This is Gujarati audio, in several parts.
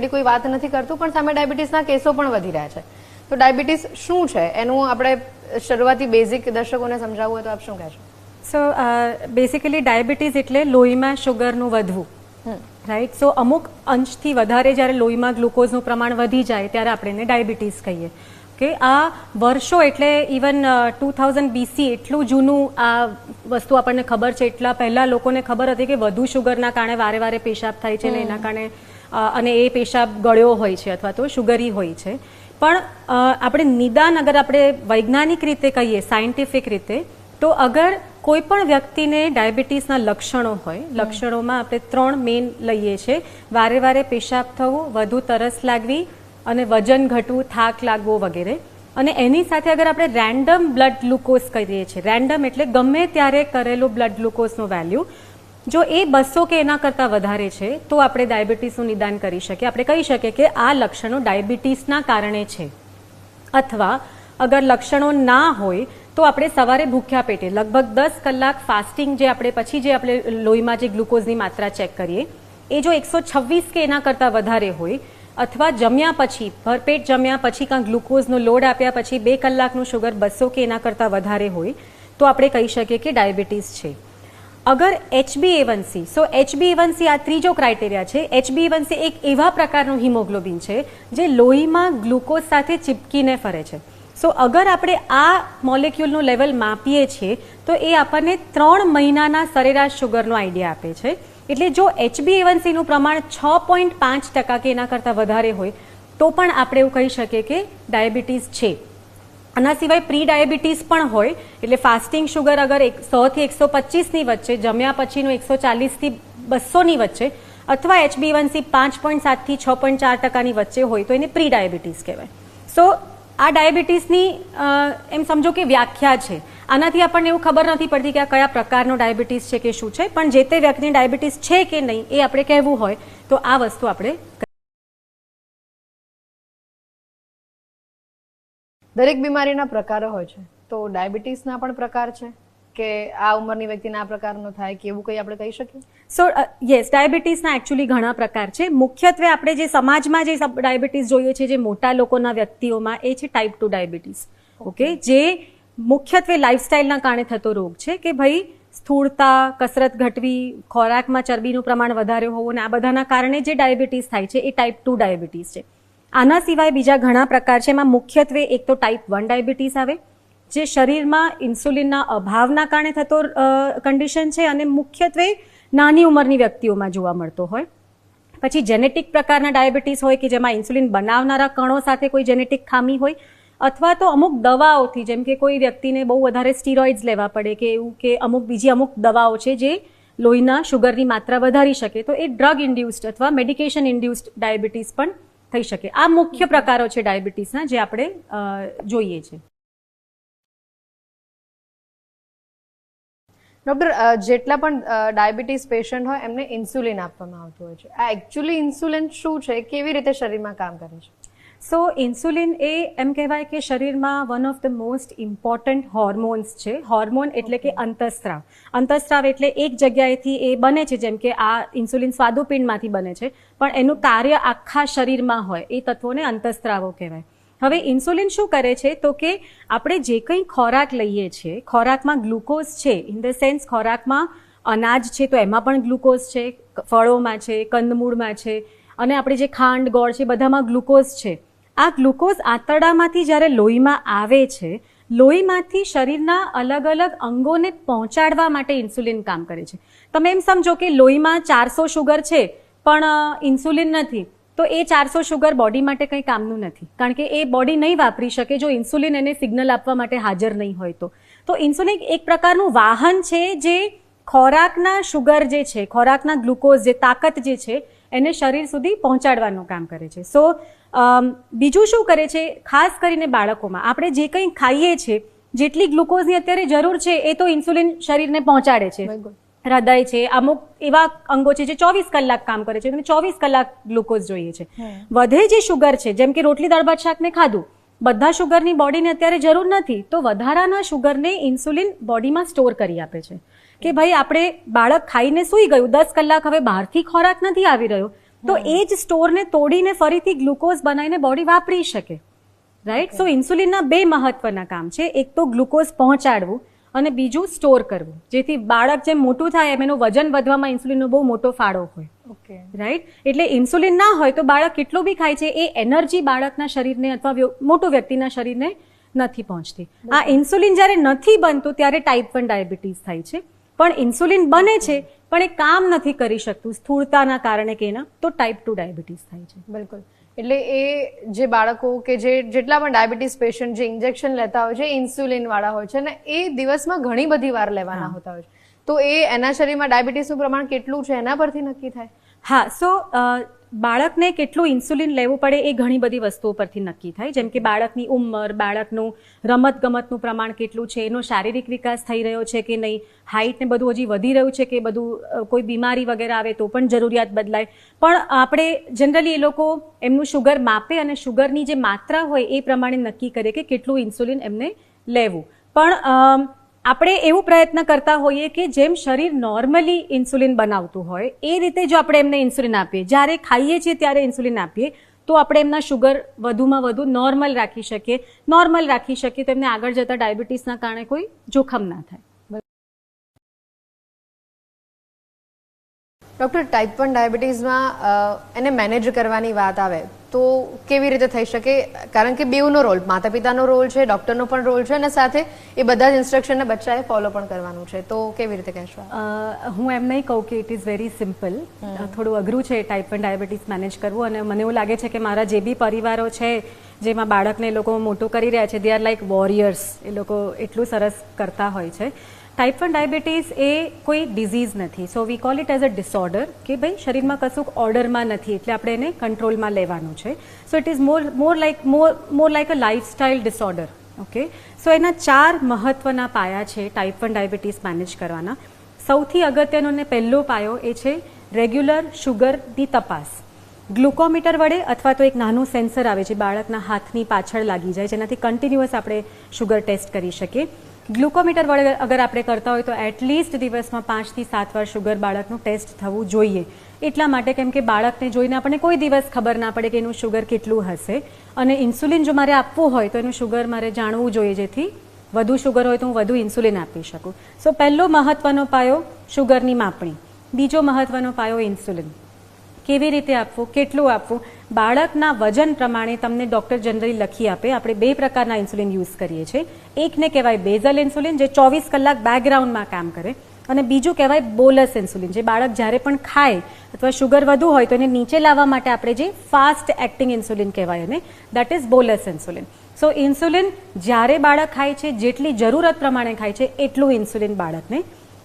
કોઈ વાત નથી કરતું પણ સામે ડાયાબિટીસના કેસો પણ વધી રહ્યા છે. તો ડાયાબિટીસ શું છે એનું આપણે શરૂઆતી બેઝિક દર્શકોને સમજાવવું હોય તો આપ શું કહેશો? સો બેસિકલી ડાયાબિટીસ એટલે લોહીમાં શુગરનું વધવું, રાઈટ. સો અમુક અંશથી વધારે જ્યારે લોહીમાં ગ્લુકોઝનું પ્રમાણ વધી જાય ત્યારે આપણે એને ડાયાબિટીસ કહીએ. કે આ વર્ષો એટલે ઇવન 2000 BC એટલું જૂનું આ વસ્તુ આપણને ખબર છે. એટલા પહેલાં લોકોને ખબર હતી કે વધુ શુગરના કારણે વારે વારે પેશાબ થાય છે ને એના કારણે અને એ પેશાબ ગળ્યો હોય છે અથવા તો શુગરી હોય છે. પણ આપણે નિદાન અગર આપણે વૈજ્ઞાનિક રીતે કહીએ, સાયન્ટિફિક રીતે, તો અગર કોઈ પણ વ્યક્તિને ડાયાબિટીસના લક્ષણો હોય, લક્ષણોમાં આપણે 3 મેઇન લઈએ છીએ: વારે વારે પેશાબ થવું, વધુ તરસ લાગવી અને વજન ઘટવું, થાક લાગવો વગેરે. અને એની સાથે અગર આપણે રેન્ડમ બ્લડ ગ્લુકોઝ કહીએ છીએ, રેન્ડમ એટલે ગમે ત્યારે કરેલું બ્લડ ગ્લુકોઝનું વેલ્યુ જો એ 200 કે એના કરતાં વધારે છે તો આપણે ડાયાબિટીસનું નિદાન કરી શકીએ. આપણે કહી શકીએ કે આ લક્ષણો ડાયાબિટીસના કારણે છે. અથવા અગર લક્ષણો ના હોય તો આપણે સવારે ભૂખ્યા પેટે લગભગ 10 કલાક ફાસ્ટિંગ જે આપણે પછી જે આપણે લોહીમાં જે ગ્લુકોઝની માત્રા ચેક કરીએ એ જો 126 કે એના કરતાં વધારે હોય, અથવા જમ્યા પછી ભરપેટ જમ્યા પછી કાં ગ્લુકોઝનો લોડ આપ્યા પછી 2 કલાકનું શુગર 200 કે એના કરતાં વધારે હોય તો આપણે કહી શકીએ કે ડાયાબિટીસ છે. અગર HbA1c, સો HbA1c આ ત્રીજો ક્રાઇટેરિયા છે. HbA1c એક એવા પ્રકારનું હિમોગ્લોબિન છે જે લોહીમાં ગ્લુકોઝ સાથે ચીપકીને ફરે છે. સો અગર આપણે આ મોલેક્યુલનું લેવલ માપીએ છીએ તો એ આપણને 3 મહિનાના સરેરાશ શુગરનો આઈડિયા આપે છે. એટલે જો HbA1cનું પ્રમાણ 6.5% કે એના કરતાં વધારે હોય તો પણ આપણે એવું કહી શકીએ કે ડાયાબિટીસ છે. આના સિવાય પ્રી ડાયાબિટીસ પણ હોય, એટલે ફાસ્ટિંગ શુગર અગર 100 થી 125ની વચ્ચે, જમ્યા પછીનું 140 થી 200ની વચ્ચે, અથવા HbA1c 5.7 થી 6.4%ની વચ્ચે હોય તો એને પ્રી ડાયાબિટીસ કહેવાય. સો આ ડાયાબિટીસની એમ સમજો કે વ્યાખ્યા છે. આનાથી આપણને એવું ખબર નથી પડતી કે આ કયા પ્રકારનો ડાયાબિટીસ છે કે શું છે, પણ જે તે વ્યક્તિને ડાયાબિટીસ છે કે નહીં એ આપણે કહેવું હોય તો આ વસ્તુ આપણે. દરેક બીમારીના પ્રકારો હોય છે, તો ડાયાબિટીસના પણ પ્રકાર છે કે આ ઉંમરની વ્યક્તિને આ પ્રકારનો થાય કે એવું કંઈ આપણે કહી શકીએ? સો યસ, ડાયાબિટીસના એકચ્યુઅલી ઘણા પ્રકાર છે. મુખ્યત્વે આપણે જે સમાજમાં જે ડાયાબિટીસ જોઈએ છે જે મોટા લોકોના વ્યક્તિઓમાં, એ છે ટાઈપ 2 ડાયાબિટીસ. ઓકે, જે મુખ્યત્વે લાઇફસ્ટાઇલના કારણે થતો રોગ છે કે ભાઈ સ્થૂળતા, કસરત ઘટવી, ખોરાકમાં ચરબીનું પ્રમાણ વધારે હોવું અને આ બધાના કારણે જે ડાયાબિટીસ થાય છે એ ટાઈપ 2 ડાયાબિટીસ છે. આના સિવાય બીજા ઘણા પ્રકાર છે. એમાં મુખ્યત્વે એક તો ટાઈપ 1 ડાયાબિટીસ આવે જે શરીરમાં ઇન્સ્યુલિનના અભાવના કારણે થતો કન્ડિશન છે અને મુખ્યત્વે નાની ઉંમરની વ્યક્તિઓમાં જોવા મળતો હોય. પછી જેનેટિક પ્રકારના ડાયાબિટીસ હોય કે જેમાં ઇન્સ્યુલિન બનાવનારા કણો સાથે કોઈ જેનેટિક ખામી હોય, અથવા તો અમુક દવાઓથી, જેમ કે કોઈ વ્યક્તિને બહુ વધારે સ્ટીરોઇડ્સ લેવા પડે કે એવું, કે અમુક દવાઓ છે જે લોહીના શુગરની માત્રા વધારી શકે, તો એ ડ્રગ ઇન્ડ્યુસ્ડ અથવા મેડિકેશન ઇન્ડ્યુસ્ડ ડાયાબિટીસ પણ થઈ શકે. આ મુખ્ય પ્રકારો છે ડાયાબિટીસના જે આપણે જોઈએ છે. ડૉક્ટર, જેટલા પણ ડાયાબિટીસ પેશન્ટ હોય એમને ઇન્સ્યુલિન આપવામાં આવતું હોય છે. આ એકચ્યુઅલી ઇન્સ્યુલિન શું છે, કેવી રીતે શરીરમાં કામ કરે છે? સો ઇન્સ્યુલિન એ એમ કહેવાય કે શરીરમાં one of the most important hormones છે. હોર્મોન એટલે કે અંતઃસ્ત્રાવ. અંતઃસ્ત્રાવ એટલે એક જગ્યાએથી એ બને છે, જેમ કે આ ઇન્સ્યુલિન સ્વાદુપિંડમાંથી બને છે, પણ એનું કાર્ય આખા શરીરમાં હોય એ તત્વોને અંતઃસ્ત્રાવો કહેવાય. હવે ઇન્સ્યુલિન શું કરે છે તો કે આપણે જે કંઈ ખોરાક લઈએ છીએ, ખોરાકમાં ગ્લુકોઝ છે, ઇન ધ સેન્સ ખોરાકમાં અનાજ છે તો એમાં પણ ગ્લુકોઝ છે, ફળોમાં છે, કંદમૂળમાં છે, અને આપણે જે ખાંડ, ગોળ છે બધામાં ગ્લુકોઝ છે. આ ગ્લુકોઝ આંતરડામાંથી જ્યારે લોહીમાં આવે છે, લોહીમાંથી શરીરના અલગ અલગ અંગોને પહોંચાડવા માટે ઇન્સ્યુલિન કામ કરે છે. તમે એમ સમજો કે લોહીમાં 400 શુગર છે પણ ઇન્સ્યુલિન નથી, તો એ 400 શુગર બોડી માટે કંઈ કામનું નથી, કારણ કે એ બોડી નહીં વાપરી શકે જો ઇન્સ્યુલિન એને સિગ્નલ આપવા માટે હાજર નહીં હોય તો. તો ઇન્સ્યુલિન એક પ્રકારનું વાહન છે જે ખોરાકના શુગર જે છે, ખોરાકના ગ્લુકોઝ જે તાકાત જે છે એને શરીર સુધી પહોંચાડવાનું કામ કરે છે. સો બીજું શું કરે છે, ખાસ કરીને બાળકોમાં આપણે જે કંઈ ખાઈએ છીએ, જેટલી ગ્લુકોઝની અત્યારે જરૂર છે એ તો ઇન્સ્યુલિન શરીરને પહોંચાડે છે. હૃદય છે, અમુક એવા અંગો છે જે 24 કલાક કામ કરે છે, તેને 24 કલાક ગ્લુકોઝ જોઈએ છે. વધે જે શુગર છે, જેમ કે રોટલી દાળ ભાત શાકને ખાધું, બધા શુગરની બોડીને અત્યારે જરૂર નથી, તો વધારાના શુગરને ઇન્સ્યુલિન બોડીમાં સ્ટોર કરી આપે છે. કે ભાઈ આપણે બાળક ખાઈને સૂઈ ગયું, 10 કલાક હવે બહારથી ખોરાક નથી આવી રહ્યો, તો એ જ સ્ટોરને તોડીને ફરીથી ગ્લુકોઝ બનાવીને બોડી વાપરી શકે. રાઈટ. સો ઇન્સ્યુલિનના બે મહત્વના કામ છે. એક તો ગ્લુકોઝ પહોંચાડવું અને બીજું સ્ટોર કરવું, જેથી બાળક જેમ મોટું થાય એમ એનું વજન વધવામાં ઇન્સ્યુલિનનો બહુ મોટો ફાળો હોય. ઓકે. રાઈટ. એટલે ઇન્સ્યુલિન ના હોય તો બાળક કેટલું બી ખાય છે એ એનર્જી બાળકના શરીરને અથવા મોટું વ્યક્તિના શરીરને નથી પહોંચતી. આ ઇન્સ્યુલિન જ્યારે નથી બનતું ત્યારે ટાઈપ 1 ડાયાબિટીસ થાય છે. પણ ઇન્સ્યુલિન બને છે પણ એ કામ નથી કરી શકતું સ્થૂળતાના કારણે કે એના, તો ટાઈપ 2 ડાયાબિટીસ થાય છે. બિલકુલ. એટલે એ જે બાળકો કે જેટલા પણ ડાયાબિટીસ પેશન્ટ જે ઇન્જેક્શન લેતા હોય છે, ઇન્સ્યુલિન વાળા હોય છે, અને એ દિવસમાં ઘણી બધી વાર લેવાના હોતા હોય છે, તો એ એના શરીરમાં ડાયાબિટીસનું પ્રમાણ કેટલું છે એના પરથી નક્કી થાય? હા. સો બાળકને કેટલું ઇન્સ્યુલિન લેવું પડે એ ઘણી બધી વસ્તુઓ પરથી નક્કી થાય. જેમ કે બાળકની ઉંમર, બાળકનું રમતગમતનું પ્રમાણ કેટલું છે, એનો શારીરિક વિકાસ થઈ રહ્યો છે કે નહીં, હાઇટ ને બધું હજી વધી રહ્યું છે કે બધું, કોઈ બીમારી વગેરે આવે તો પણ જરૂરિયાત બદલાય. પણ આપણે જનરલી એ લોકો એમનું શુગર માપે અને શુગરની જે માત્રા હોય એ પ્રમાણે નક્કી કરે કે કેટલું ઇન્સ્યુલિન એમને લેવું. પણ આપણે એવું પ્રયત્ન કરતા હોઈએ કે જેમ શરીર નોર્મલી ઇન્સ્યુલિન બનાવતું હોય એ રીતે જો આપણે એમને ઇન્સ્યુલિન આપીએ, જ્યારે ખાઈએ છીએ ત્યારે ઇન્સ્યુલિન આપીએ, તો આપણે એમના શુગર વધુમાં વધુ નોર્મલ રાખી શકીએ તો એમને આગળ જતા ડાયાબિટીસના કારણે કોઈ જોખમ ના થાય. ડૉક્ટર, ટાઈપ 1 ડાયાબિટીસમાં એને મેનેજ કરવાની વાત આવે તો કેવી રીતે થઈ શકે? કારણ કે બેઉનો રોલ, માતા પિતાનો રોલ છે, ડૉક્ટરનો પણ રોલ છે, અને સાથે એ બધા જ ઇન્સ્ટ્રક્શનને બચ્ચાએ ફોલો પણ કરવાનું છે, તો કેવી રીતે કહેશો? હું એમ નહીં કહું કે ઇટ ઇઝ વેરી સિમ્પલ. થોડું અઘરું છે ટાઈપ 1 ડાયાબિટીસ મેનેજ કરવું. અને મને એવું લાગે છે કે મારા જે બી પરિવારો છે જેમાં બાળકને એ લોકો મોટું કરી રહ્યા છે, દે આર લાઈક વોરિયર્સ. એ લોકો એટલું સરસ કરતા હોય છે. ટાઈપ 1 ડાયાબિટીસ એ કોઈ ડિઝીઝ નથી. So we call it as a disorder, કે ભાઈ શરીરમાં કશુંક ઓર્ડરમાં નથી એટલે આપણે એને કંટ્રોલમાં લેવાનું છે. So it is more like a lifestyle disorder. Okay. So એના 4 મહત્વના પાયા છે ટાઈપ 1 ડાયાબિટીસ મેનેજ કરવાના. સૌથી અગત્યનો ને પહેલો પાયો એ છે રેગ્યુલર શુગરની તપાસ. ગ્લુકોમીટર વડે અથવા તો એક નાનું સેન્સર આવે છે બાળકના હાથની પાછળ લાગી જાય, જેનાથી કન્ટિન્યુઅસ આપણે શુગર ટેસ્ટ કરી શકીએ. ગ્લુકોમીટર વડે અગર આપણે કરતા હોય તો એટલીસ્ટ દિવસમાં 5 થી 7 વાર શુગર બાળકનું ટેસ્ટ થવું જોઈએ. એટલા માટે કેમ કે બાળકને જોઈને આપણને કોઈ દિવસ ખબર ના પડે કે એનું શુગર કેટલું હશે, અને ઇન્સ્યુલિન જો મારે આપવું હોય તો એનું શુગર મારે જાણવું જોઈએ, જેથી વધુ શુગર હોય તો હું વધુ ઇન્સ્યુલિન આપી શકું. સો પહેલો મહત્વનો પાયો શુગરની માપણી. બીજો મહત્વનો પાયો ઇન્સ્યુલિન. કેવી રીતે આપવું, કેટલું આપવું, બાળકના વજન પ્રમાણે તમને ડૉક્ટર જનરલી લખી આપે. આપણે 2 પ્રકારના ઇન્સ્યુલિન યુઝ કરીએ છીએ. એકને કહેવાય બેઝલ ઇન્સ્યુલિન, જે 24 કલાક બેકગ્રાઉન્ડમાં કામ કરે, અને બીજું કહેવાય બોલસ ઇન્સ્યુલિન, જે બાળક જ્યારે પણ ખાય અથવા શુગર વધુ હોય તો એને નીચે લાવવા માટે આપણે જે ફાસ્ટ એક્ટિંગ ઇન્સ્યુલિન કહેવાય એને, that is bolus insulin. So insulin જ્યારે બાળક ખાય છે, જેટલી જરૂરત પ્રમાણે ખાય છે એટલું ઇન્સ્યુલિન બાળકને.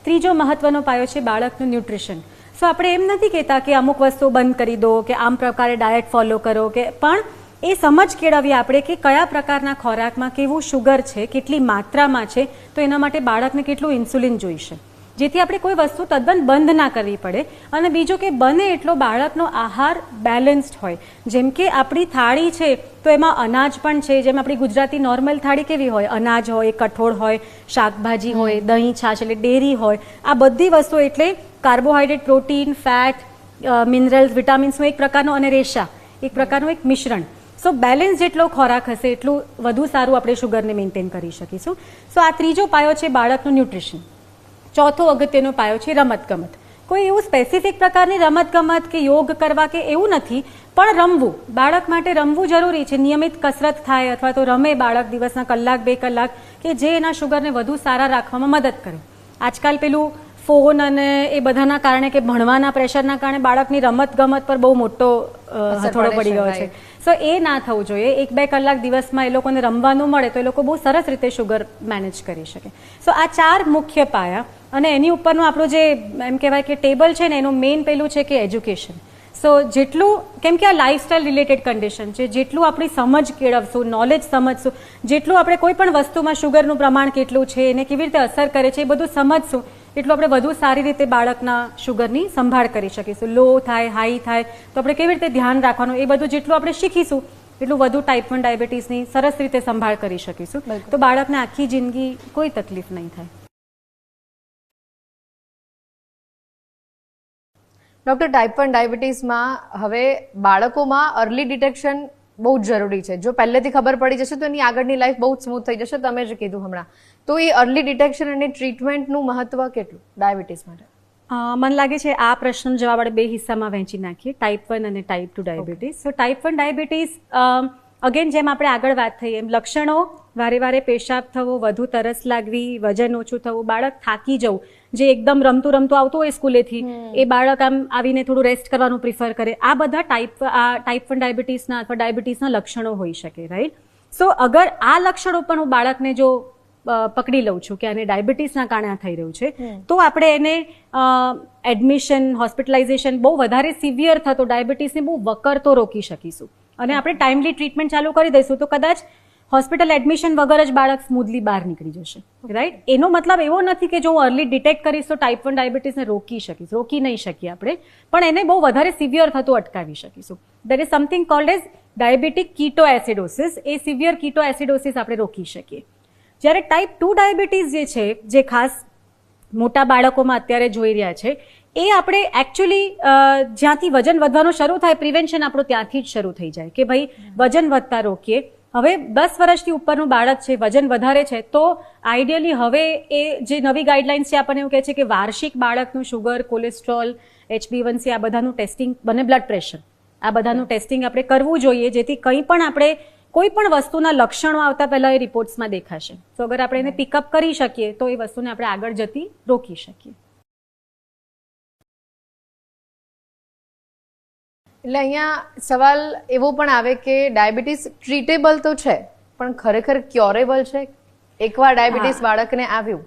ત્રીજો મહત્વનો પાયો છે બાળકનું ન્યુટ્રિશન. સો આપણે એમ નથી કહેતા કે અમુક વસ્તુઓ બંધ કરી દો કે આમ પ્રકારે ડાયટ ફોલો કરો, કે પણ એ સમજ કેળવીએ આપણે કે કયા પ્રકારના ખોરાકમાં કેવું શુગર છે, કેટલી માત્રામાં છે, તો એના માટે બાળકને કેટલું ઇન્સ્યુલિન જોઈશે, જેથી આપણે કોઈ વસ્તુ તદ્દન બંધ ના કરવી પડે. અને બીજું કે બને એટલો બાળકનો આહાર બેલેન્સ્ડ હોય. જેમ કે આપણી થાળી છે તો એમાં અનાજ પણ છે, જેમ આપણી ગુજરાતી નોર્મલ થાળી કેવી હોય, અનાજ હોય, કઠોળ હોય, શાકભાજી હોય, દહીં છાશ એટલે ડેરી હોય, આ બધી વસ્તુ એટલે કાર્બોહાઈડ્રેટ, પ્રોટીન, ફેટ, મિનરલ્સ, વિટામિન્સનો એક પ્રકારનો, અને રેશા એક પ્રકારનું એક મિશ્રણ. સો બેલેન્સ જેટલો ખોરાક હશે એટલું વધુ સારું આપણે શુગરને મેન્ટેન કરી શકીશું. સો આ ત્રીજો પાયો છે બાળકનું ન્યુટ્રિશન. ચોથો અગત્યનો પાયો છે રમતગમત. કોઈ એવું સ્પેસિફિક પ્રકારની રમતગમત કે યોગ કરવા કે એવું નથી, પણ રમવું, બાળક માટે રમવું જરૂરી છે. નિયમિત કસરત થાય અથવા તો રમે બાળક દિવસના 1-2 કલાક, કે જે એના શુગરને વધુ સારા રાખવામાં મદદ કરે. આજકાલ પેલું ફોન અને એ બધાના કારણે કે ભણવાના પ્રેશરના કારણે બાળકની રમત ગમત પર બહુ મોટો હથોડો પડી ગયો છે. સો એ ના થવું જોઈએ. 1-2 કલાક દિવસમાં એ લોકોને રમવાનું મળે તો એ લોકો બહુ સરસ રીતે શુગર મેનેજ કરી શકે. સો આ 4 મુખ્ય પાયા, અને એની ઉપરનું આપણું જે એમ કહેવાય કે ટેબલ છે ને, એનું મેઇન પેલું છે કે એજ્યુકેશન. સો જેટલું, કેમ કે આ લાઇફસ્ટાઇલ રિલેટેડ કન્ડિશન છે, જેટલું આપણી સમજ કેળવશું, નોલેજ સમજશું, જેટલું આપણે કોઈ પણ વસ્તુમાં શુગરનું પ્રમાણ કેટલું છે, એને કેવી રીતે અસર કરે છે, એ બધું સમજશું, એટલું આપણે વધુ સારી રીતે બાળકના શુગરની સંભાળ કરી શકીશું. લો થાય, હાઈ થાય તો આપણે કેવી રીતે ધ્યાન રાખવાનું, એ બધું જેટલું આપણે શીખીશું એટલું વધુ ટાઈપ 1 ડાયાબિટીસની સરસ રીતે સંભાળ કરી શકીશું. તો બાળકને આખી જિંદગી કોઈ તકલીફ નહીં થાય. ડૉક્ટર, ટાઈપ 1 ડાયાબિટીસમાં હવે બાળકોમાં અર્લી ડિટેક્શન બહુ જ જરૂરી છે. જો પહેલેથી ખબર પડી જશે તો એની આગળની લાઈફ બહુ જ સ્મૂથ થઈ જશે. તમે જે કીધું હમણાં, તો એ અર્લી ડિટેક્શન અને ટ્રીટમેન્ટનું મહત્વ કેટલું ડાયાબિટીસ માટે? મને લાગે છે આ પ્રશ્નનો જવાબ આપણે 2 હિસ્સામાં વહેંચી નાખીએ, ટાઈપ 1 અને ટાઈપ 2 ડાયાબિટીસ. સો ટાઈપ 1 ડાયાબિટીસ, અગેન જેમ આપણે આગળ વાત થઈ એમ, લક્ષણો વારે વારે પેશાબ થવો, વધુ તરસ લાગવી, વજન ઓછું થવું, બાળક થાકી જવું, જે એકદમ રમતું આવતું હોય સ્કૂલેથી, એ બાળક આમ આવીને થોડું રેસ્ટ કરવાનું પ્રિફર કરે, આ બધા ટાઈપ 1 ડાયાબિટીસના અથવા ડાયાબિટીસના લક્ષણો હોઈ શકે, રાઈટ? સો અગર આ લક્ષણો પણ હું બાળકને જો પકડી લઉં છું કે આને ડાયાબિટીસના કારણે આ થઈ રહ્યું છે, તો આપણે એને એડમિશન, હોસ્પિટલાઇઝેશન, બહુ વધારે સિવિયર થતો ડાયાબિટીસને બહુ વકરતો રોકી શકીશું અને આપણે ટાઈમલી ટ્રીટમેન્ટ ચાલુ કરી દઈશું તો કદાચ હોસ્પિટલ એડમિશન વગર જ બાળક સ્મૂધલી બહાર નીકળી જશે, રાઈટ? એનો મતલબ એવો નથી કે જો હું અર્લી ડિટેક્ટ કરીશ તો ટાઈપ 1 ડાયાબિટીસને રોકી નહીં શકીએ આપણે, પણ એને બહુ વધારે સિવિયર થતું અટકાવી શકીશું. There is something called as diabetic keto acidosis. એ સિવિયર કીટો એસિડોસિસ આપણે રોકી શકીએ. જ્યારે ટાઈપ 2 ડાયાબિટીસ જે છે, જે ખાસ મોટા બાળકોમાં અત્યારે જોઈ રહ્યા છે, એ આપણે એકચ્યુઅલી જ્યાંથી વજન વધવાનું શરૂ થાય, પ્રિવેન્શન આપણું ત્યાંથી જ શરૂ થઈ જાય કે ભાઈ વજન વધતા રોકીએ. હવે 10 વર્ષથી ઉપરનું બાળક છે, વજન વધારે છે, તો આઈડિયલી હવે એ જે નવી ગાઈડલાઇન્સ છે આપણને એવું કહે છે કે વાર્ષિક બાળકનું શુગર, કોલેસ્ટ્રોલ, HbA1c આ બધાનું ટેસ્ટિંગ, અને બ્લડ પ્રેશર, આ બધાનું ટેસ્ટિંગ આપણે કરવું જોઈએ, જેથી કંઈ પણ આપણે કોઈ પણ વસ્તુના લક્ષણો આવતા પહેલા એ રિપોર્ટ્સમાં દેખાશે. તો અગર આપણે એને પિકઅપ કરી શકીએ તો એ વસ્તુને આપણે આગળ જતી રોકી શકીએ. એટલે અહીંયા સવાલ એવો પણ આવે કે ડાયાબિટીસ ટ્રીટેબલ તો છે, પણ ખરેખર ક્યોરેબલ છે? એકવાર ડાયાબિટીસ બાળકને આવ્યું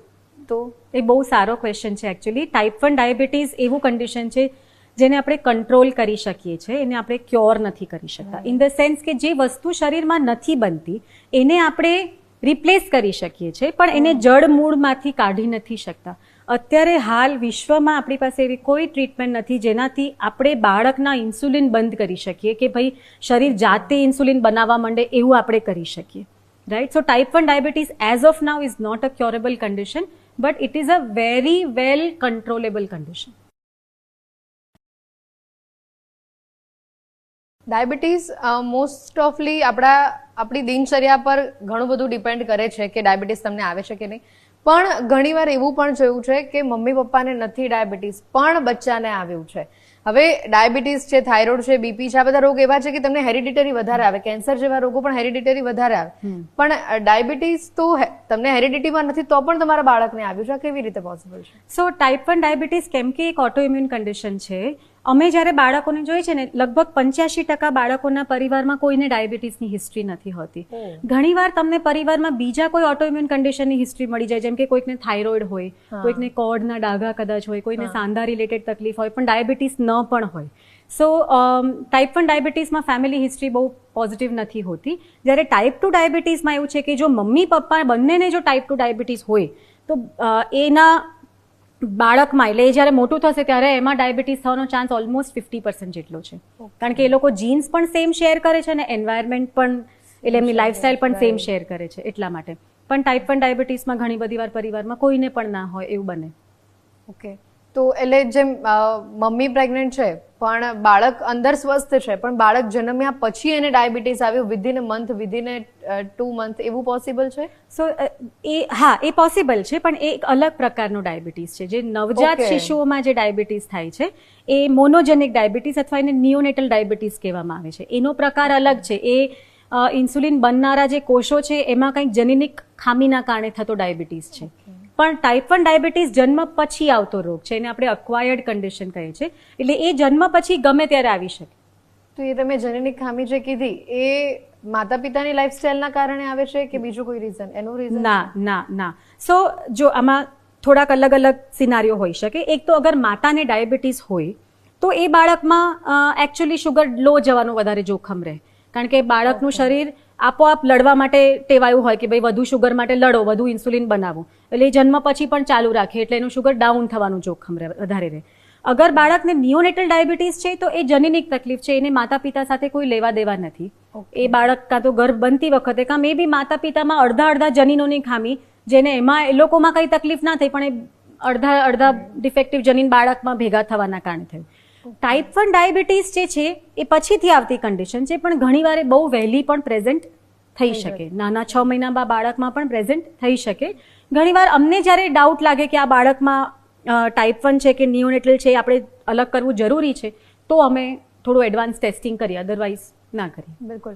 તો? એ બહુ સારો ક્વેશ્ચન છે એકચ્યુઅલી. ટાઈપ 1 ડાયાબિટીસ એવું કન્ડિશન છે જેને આપણે કંટ્રોલ કરી શકીએ છીએ, એને આપણે ક્યોર નથી કરી શકતા. ઇન ધ સેન્સ કે જે વસ્તુ શરીરમાં નથી બનતી એને આપણે રિપ્લેસ કરી શકીએ છીએ, પણ એને જડ મૂળમાંથી કાઢી નથી શકતા. અત્યારે હાલ વિશ્વમાં આપણી પાસે એવી કોઈ ટ્રીટમેન્ટ નથી જેનાથી આપણે બાળકના ઇન્સ્યુલિન બંધ કરી શકીએ કે ભાઈ શરીર જાતે ઇન્સ્યુલિન બનાવવા માંડે, એવું આપણે કરી શકીએ, right? So type 1 diabetes as of now is not a curable condition, but it is a very well controllable condition. Diabetes most ઓફલી આપણી દિનચર્યા પર ઘણું બધું ડિપેન્ડ કરે છે કે ડાયાબિટીસ તમને આવે છે કે નહીં. પણ ઘણીવાર એવું પણ જોયું છે કે મમ્મી પપ્પાને નથી ડાયાબિટીસ પણ બચ્ચાને આવ્યું છે. હવે ડાયાબિટીસ છે, થાઇરોઇડ છે, બીપી છે, આ બધા રોગ એવા છે કે તમને હેરિડિટરી વધારે આવે, કેન્સર જેવા રોગો પણ હેરિડિટરી વધારે આવે, પણ ડાયાબિટીસ તો તમને હેરિડિટીમાં નથી તો પણ તમારા બાળકને આવ્યું છે. કેવી રીતે પોસિબલ છે? સો ટાઈપ 1 ડાયાબિટીસ કેમ કે એક ઓટોઇમ્યુન કન્ડિશન છે, અમે જ્યારે બાળકોને જોઈએ છે ને, લગભગ 85% બાળકોના પરિવારમાં કોઈને ડાયાબિટીસની હિસ્ટ્રી નથી હોતી. ઘણીવાર તમને પરિવારમાં બીજા કોઈ ઓટોઇમ્યુન કન્ડિશનની હિસ્ટ્રી મળી જાય, જેમ કે કોઈકને થાઇરોઇડ હોય, કોઈકને કોર્ડના ડાઘા કદાચ હોય, કોઈને સાંધા રિલેટેડ તકલીફ હોય, પણ ડાયાબિટીસ ન પણ હોય. સો ટાઈપ 1 ડાયાબિટીસમાં ફેમિલી હિસ્ટ્રી બહુ પોઝિટિવ નથી હોતી. જ્યારે ટાઈપ 2 ડાયાબિટીસમાં એવું છે કે જો મમ્મી પપ્પા બંનેને જો ટાઈપ 2 ડાયાબિટીસ હોય તો એના બાળકમાં, એટલે એ જ્યારે મોટું થશે ત્યારે એમાં ડાયાબિટીસ થવાનો ચાન્સ ઓલમોસ્ટ 50% જેટલો છે. કારણ કે એ લોકો જીન્સ પણ સેમ શેર કરે છે અને એન્વાયરમેન્ટ પણ, એટલે એમની લાઈફસ્ટાઈલ પણ સેમ શેર કરે છે, એટલા માટે. પણ ટાઈપ 1 ડાયાબિટીસમાં ઘણી બધી વાર પરિવારમાં કોઈને પણ ના હોય એવું બને. ઓકે, તો એટલે જેમ મમ્મી પ્રેગ્નન્ટ છે પણ બાળક અંદર સ્વસ્થ છે, પણ બાળક જન્મ્યા પછી એને ડાયાબિટીસ આવ્યું within a month, within 2 month, એવું પોસિબલ છે? સો એ પોસિબલ છે, પણ એ એક અલગ પ્રકારનો ડાયાબિટીસ છે. જે નવજાત શિશુઓમાં જે ડાયાબિટીસ થાય છે એ મોનોજેનિક ડાયાબિટીસ અથવા એને નિયોનેટલ ડાયાબિટીસ કહેવામાં આવે છે. એનો પ્રકાર અલગ છે. એ ઇન્સ્યુલિન બનનારા જે કોષો છે એમાં કંઈક જનીનિક ખામીના કારણે થતો ડાયાબિટીસ છે. પણ ટાઈપ 1 ડાયાબિટીસ જન્મ પછી આવતો રોગ છે, એને આપણે અક્વાયર્ડ કન્ડિશન કહીએ છીએ, એટલે એ જન્મ પછી ગમે ત્યારે આવી શકે. તો એ તમે જનનિક ખામી જે કીધી એ માતા પિતાની લાઈફસ્ટાઈલના કારણે આવે છે કે બીજું કોઈ રીઝન? એનું રીઝન ના. સો જો આમાં થોડાક અલગ અલગ સિનારીઓ હોઈ શકે. એક તો અગર માતાને ડાયાબિટીસ હોય તો એ બાળકમાં એકચ્યુઅલી શુગર લો જવાનું વધારે જોખમ રહે, કારણ કે બાળકનું શરીર આપોઆપ લડવા માટે ટેવાયું હોય કે ભાઈ વધુ શુગર માટે લડો, વધુ ઇન્સ્યુલિન બનાવો, એટલે એ જન્મ પછી પણ ચાલુ રાખે, એટલે એનું શુગર ડાઉન થવાનું જોખમ વધારે રહે. અગર બાળકને નિયોનેટલ ડાયાબિટીસ છે તો એ જનીનિક તકલીફ છે, એને માતા પિતા સાથે કોઈ લેવા દેવા નથી. એ બાળક કાં તો ગર્ભ બનતી વખતે કાં મે બી માતા પિતામાં અડધા જનીનોની ખામી, જેને એમાં એ લોકોમાં કઈ તકલીફ ના થઈ પણ એ અડધા ડિફેક્ટિવ જનીન બાળકમાં ભેગા થવાના કારણે થયું. ટાઈપ 1 ડાયાબિટીસ જે છે એ પછીથી આવતી કન્ડિશન છે, પણ ઘણીવાર એ બહુ વહેલી પણ પ્રેઝન્ટ થઈ શકે. નાના 6 મહિના બાળકમાં પણ પ્રેઝન્ટ થઈ શકે. ઘણીવાર અમને જ્યારે ડાઉટ લાગે કે આ બાળકમાં ટાઈપ 1 છે કે નિયોનેટલ છે, આપણે અલગ કરવું જરૂરી છે, તો અમે થોડું એડવાન્સ ટેસ્ટિંગ કરીએ, અધરવાઇઝ ના કરીએ. બિલકુલ.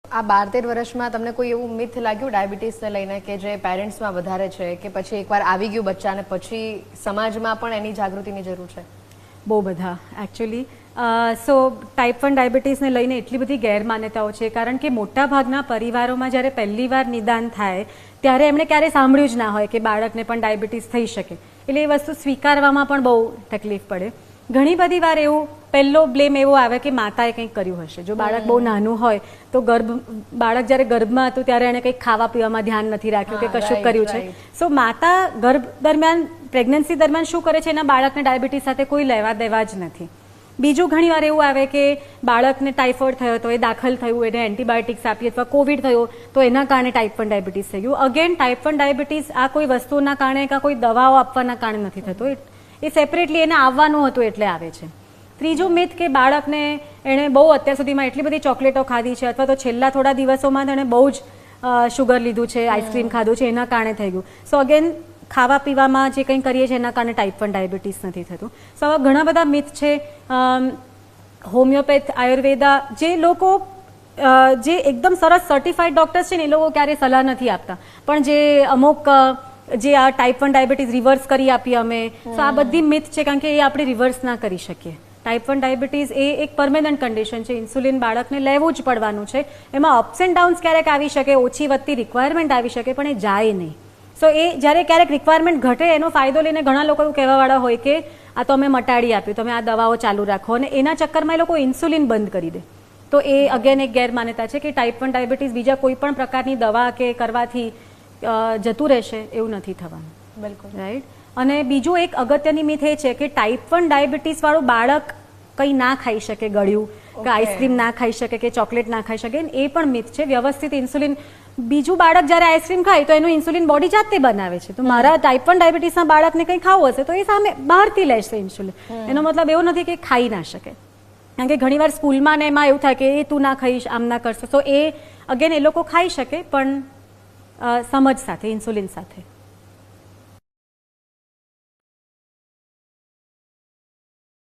આ 12-13 વર્ષમાં તમને કોઈ એવું મિથ લાગ્યું ડાયાબિટીસને લઈને કે જે પેરેન્ટ્સમાં વધારે છે, કે પછી એકવાર આવી ગયું બચ્ચાને પછી સમાજમાં પણ એની જાગૃતિની જરૂર છે? બહુ બધા એકચ્યુઅલી. સો ટાઈપ 1 ડાયાબિટીસને લઈને એટલી બધી ગેરમાન્યતાઓ છે, કારણ કે મોટાભાગના પરિવારોમાં જ્યારે પહેલી વાર નિદાન થાય ત્યારે એમણે ક્યારેય સાંભળ્યું જ ના હોય કે બાળકને પણ ડાયાબિટીસ થઈ શકે, એટલે એ વસ્તુ સ્વીકારવામાં પણ બહુ તકલીફ પડે. ઘણી બધી વાર એવું પહેલો બ્લેમ એવો આવે કે માતાએ કંઈક કર્યું હશે. જો બાળક બહુ નાનું હોય તો બાળક જ્યારે ગર્ભમાં હતું ત્યારે એણે કંઈક ખાવા પીવામાં ધ્યાન નથી રાખ્યું કે કશું કર્યું છે. સો માતા ગર્ભ દરમિયાન, પ્રેગ્નન્સી દરમિયાન શું કરે છે એના બાળકને ડાયાબિટીસ સાથે કોઈ લેવા દેવા જ નથી. બીજું ઘણીવાર એવું આવે કે બાળકને ટાઇફોઇડ થયો તો એ દાખલ થયું, એને એન્ટીબાયોટિક્સ આપી, અથવા કોવિડ થયો તો એના કારણે ટાઈપ 1 ડાયાબિટીસ થઈ ગયું. અગેન ટાઈપ 1 ડાયાબિટીસ આ કોઈ વસ્તુના કારણે કે કોઈ દવાઓ આપવાના કારણે નથી થતો, એ સેપરેટલી એને આવવાનું હતું એટલે આવે છે. ત્રીજું મિથ કે બાળકને એણે બહુ અત્યાર સુધીમાં એટલી બધી ચોકલેટો ખાધી છે, અથવા તો છેલ્લા થોડા દિવસોમાં એણે બહુ જ શુગર લીધું છે, આઈસ્ક્રીમ ખાધું છે, એના કારણે થઈ ગયું. સો અગેન ખાવા પીવામાં જે કંઈ કરીએ છીએ એના કારણે ટાઈપ 1 ડાયાબિટીસ નથી થતું. સો આવા ઘણા બધા મિથ છે. હોમિયોપેથ, આયુર્વેદા, જે લોકો જે એકદમ સરસ સર્ટિફાઈડ ડોક્ટર્સ છે ને એ લોકો ક્યારેય સલાહ નથી આપતા, પણ જે અમુક જે આ ટાઈપ 1 ડાયાબિટીસ રિવર્સ કરી આપીએ અમે, તો આ બધી મિથ છે, કારણ કે એ આપણે રિવર્સ ના કરી શકીએ. ટાઈપ 1 ડાયાબિટીસ એ એક પરમેનન્ટ કન્ડિશન છે, ઇન્સ્યુલિન બાળકને લેવું જ પડવાનું છે. એમાં અપ્સ એન્ડ ડાઉન્સ ક્યારેક આવી શકે, ઓછી વધતી રિક્વાયરમેન્ટ આવી શકે, પણ એ જાય નહીં. સો એ જ્યારે ક્યારેક રિક્વાયરમેન્ટ ઘટે એનો ફાયદો લઈને ઘણા લોકો એવું કહેવાવાળા હોય કે આ તો અમે મટાડી આપ્યું, તમે આ દવાઓ ચાલુ રાખો, અને એના ચક્કરમાં એ લોકો ઇન્સ્યુલિન બંધ કરી દે. તો એ અગેન એક ગેરમાન્યતા છે કે ટાઈપ 1 ડાયાબિટીસ બીજા કોઈ પણ પ્રકારની દવા કે કરવાથી જતું રહેશે એવું નથી થવાનું. બિલકુલ, રાઈટ. અને બીજું એક અગત્યની મિથ એ છે કે ટાઈપ 1 ડાયાબિટીસ વાળું બાળક કંઈ ના ખાઈ શકે, ગળ્યું કે આઈસ્ક્રીમ ના ખાઈ શકે કે ચોકલેટ ના ખાઈ શકે, એ પણ મિથ છે. વ્યવસ્થિત ઇન્સ્યુલિન, બીજું બાળક જ્યારે આઈસ્ક્રીમ ખાય તો એનું ઇન્સ્યુલિન બોડી જાતે બનાવે છે. તો મારા ટાઈપ 1 ડાયાબિટીસના બાળકને કંઈ ખાવું હશે તો એ સામે બહારથી લેશે ઇન્સ્યુલિન. એનો મતલબ એવો નથી કે ખાઈ ના શકે, કારણ કે ઘણીવાર સ્કૂલમાં ને એમાં એવું થાય કે એ તું ના ખાઈશ, આમ ના કરશે. તો એ અગેન એ લોકો ખાઈ શકે, પણ સમજ સાથે, ઇન્સ્યુલિન સાથે.